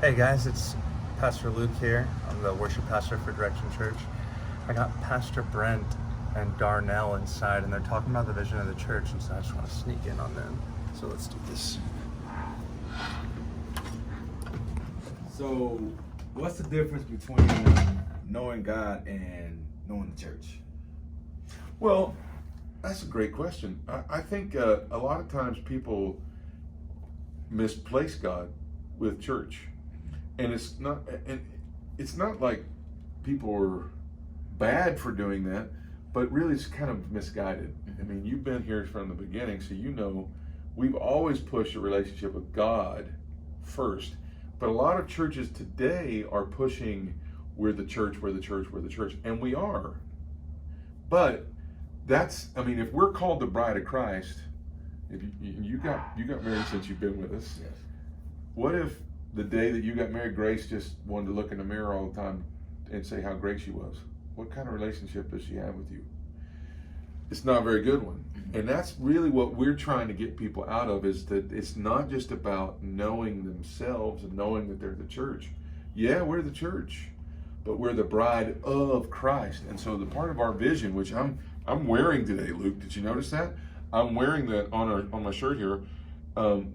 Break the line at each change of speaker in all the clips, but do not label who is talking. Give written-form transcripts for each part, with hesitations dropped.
Hey guys, it's Pastor Luke here. I'm the worship pastor for Direction Church. I got Pastor Brent and Darnell inside, and they're talking about the vision of the church, and so I just want to sneak in on them. So let's do this.
So, what's the difference between knowing God and knowing the church?
Well, that's a great question. I think a lot of times people misplace God with church, and it's not like people are bad for doing that, but really it's kind of misguided. I mean, you've been here from the beginning, so you know we've always pushed a relationship with God first. But a lot of churches today are pushing we're the church, and we are. But if we're called the bride of Christ, if you got married since you've been with us.
Yes.
What if the day that you got married, Grace just wanted to look in the mirror all the time and say how great she was? What kind of relationship does she have with you? It's not a very good one. And that's really what we're trying to get people out of, is that it's not just about knowing themselves and knowing that they're the church. Yeah, we're the church, but we're the bride of Christ. And so the part of our vision, which I'm wearing today, Luke, did you notice that? I'm wearing that on my shirt here.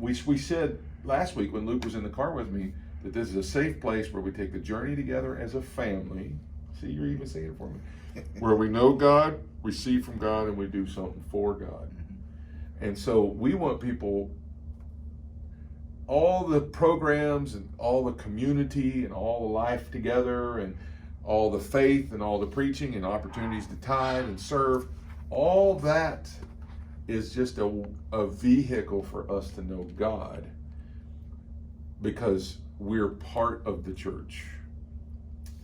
We said last week when Luke was in the car with me that this is a safe place where we take the journey together as a family. See, you're even saying it for me. Where we know God, receive from God, and we do something for God. And so we want people, all the programs and all the community and all the life together and all the faith and all the preaching and opportunities to tithe and serve, all that is just a vehicle for us to know God, because we're part of the church.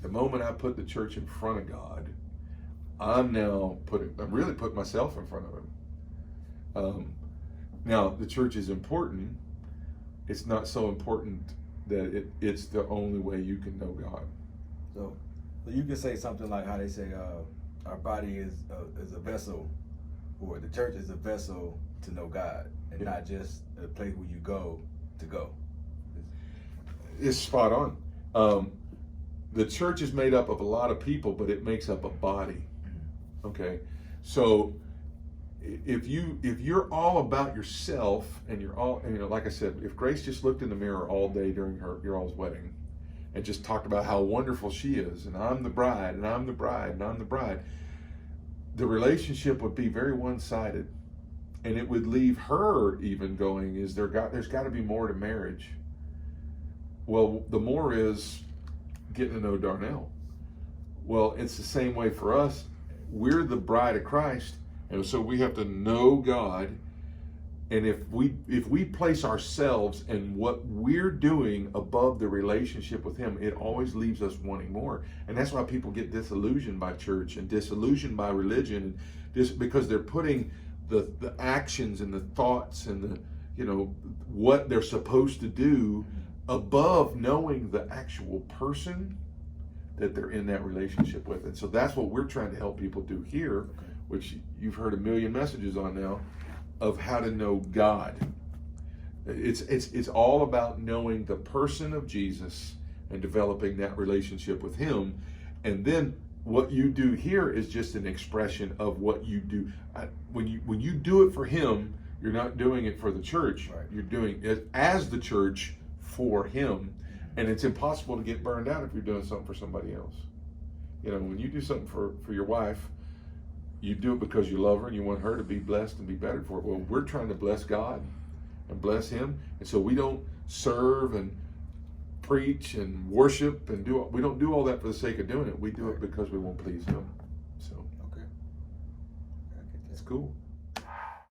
The moment I put the church in front of God, I'm really putting myself in front of Him. Now, the church is important. It's not so important that it's the only way you can know God.
So you can say something like how they say our body is a vessel, or the church is a vessel to know God, and not just a place where you go to go.
It's spot on. The church is made up of a lot of people, but it makes up a body. Okay, so if you're all about yourself and you're all, like I said, if Grace just looked in the mirror all day during your all's wedding and just talked about how wonderful she is, and I'm the bride, and I'm the bride, and I'm the bride, the relationship would be very one-sided, and it would leave her even going, there's got to be more to marriage. Well, the more is getting to know Darnell. Well, it's the same way for us. We're the bride of Christ, and so we have to know God. And if we place ourselves and what we're doing above the relationship with Him, it always leaves us wanting more. And that's why people get disillusioned by church and disillusioned by religion, and just because they're putting the actions and the thoughts and what they're supposed to do above knowing the actual person that they're in that relationship with. And so that's what we're trying to help people do here, which you've heard a million messages on now, of how to know God. It's all about knowing the person of Jesus and developing that relationship with Him. And then what you do here is just an expression of what you do. When you do it for Him, you're not doing it for the church.
Right.
You're doing it as the church for Him. And it's impossible to get burned out if you're doing something for somebody else. When you do something for your wife, you do it because you love her and you want her to be blessed and be better for it. Well, we're trying to bless God and bless Him. And so we don't serve and preach and worship and we don't do all that for the sake of doing it. We do it because we want to please Him. So
Okay.
it's cool.